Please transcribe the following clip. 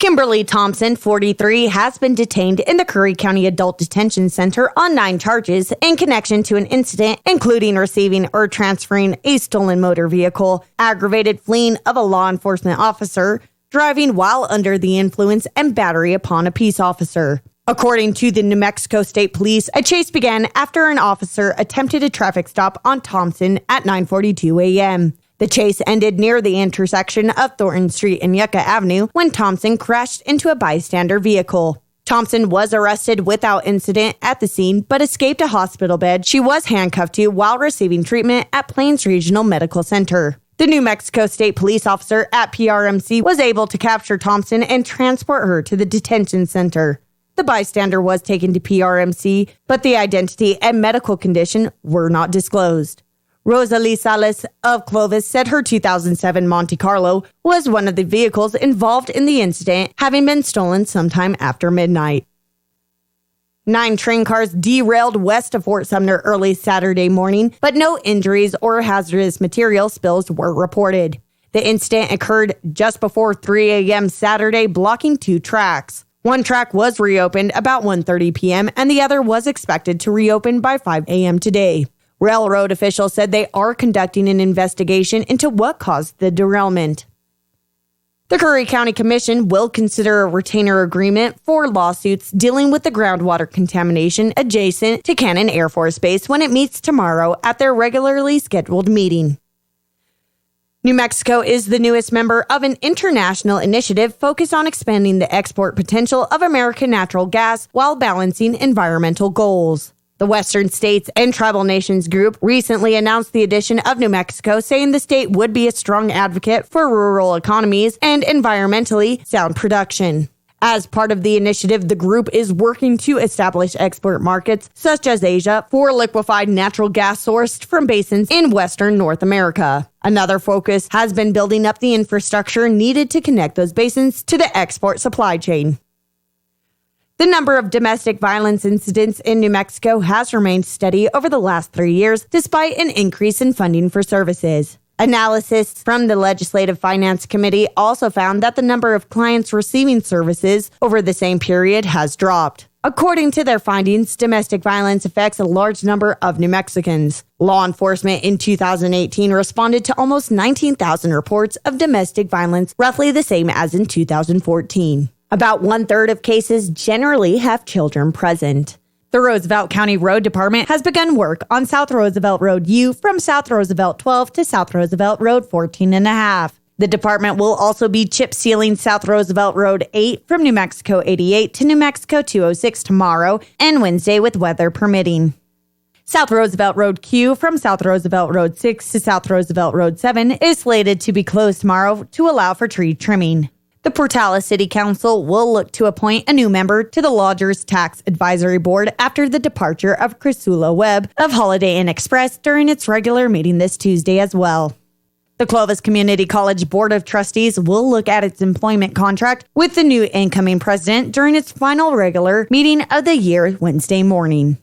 Kimberly Thompson, 43, has been detained in the Curry County Adult Detention Center on 9 charges in connection to an incident including receiving or transferring a stolen motor vehicle, aggravated fleeing of a law enforcement officer, driving while under the influence, and battery upon a peace officer. According to the New Mexico State Police, a chase began after an officer attempted a traffic stop on Thompson at 9:42 a.m. The chase ended near the intersection of Thornton Street and Yucca Avenue when Thompson crashed into a bystander vehicle. Thompson was arrested without incident at the scene but escaped a hospital bed she was handcuffed to while receiving treatment at Plains Regional Medical Center. The New Mexico State Police officer at PRMC was able to capture Thompson and transport her to the detention center. The bystander was taken to PRMC, but the identity and medical condition were not disclosed. Rosalie Salas of Clovis said her 2007 Monte Carlo was one of the vehicles involved in the incident, having been stolen sometime after midnight. 9 train cars derailed west of Fort Sumner early Saturday morning, but no injuries or hazardous material spills were reported. The incident occurred just before 3 a.m. Saturday, blocking 2 tracks. One track was reopened about 1:30 p.m., and the other was expected to reopen by 5 a.m. today. Railroad officials said they are conducting an investigation into what caused the derailment. The Curry County Commission will consider a retainer agreement for lawsuits dealing with the groundwater contamination adjacent to Cannon Air Force Base when it meets tomorrow at their regularly scheduled meeting. New Mexico is the newest member of an international initiative focused on expanding the export potential of American natural gas while balancing environmental goals. The Western States and Tribal Nations Group recently announced the addition of New Mexico, saying the state would be a strong advocate for rural economies and environmentally sound production. As part of the initiative, the group is working to establish export markets, such as Asia, for liquefied natural gas sourced from basins in Western North America. Another focus has been building up the infrastructure needed to connect those basins to the export supply chain. The number of domestic violence incidents in New Mexico has remained steady over the last 3 years, despite an increase in funding for services. Analysis from the Legislative Finance Committee also found that the number of clients receiving services over the same period has dropped. According to their findings, domestic violence affects a large number of New Mexicans. Law enforcement in 2018 responded to almost 19,000 reports of domestic violence, roughly the same as in 2014. About 1/3 of cases generally have children present. The Roosevelt County Road Department has begun work on South Roosevelt Road U from South Roosevelt 12 to South Roosevelt Road 14.5. The department will also be chip sealing South Roosevelt Road 8 from New Mexico 88 to New Mexico 206 tomorrow and Wednesday with weather permitting. South Roosevelt Road Q from South Roosevelt Road 6 to South Roosevelt Road 7 is slated to be closed tomorrow to allow for tree trimming. The Portales City Council will look to appoint a new member to the Lodgers Tax Advisory Board after the departure of Crisula Webb of Holiday Inn Express during its regular meeting this Tuesday as well. The Clovis Community College Board of Trustees will look at its employment contract with the new incoming president during its final regular meeting of the year Wednesday morning.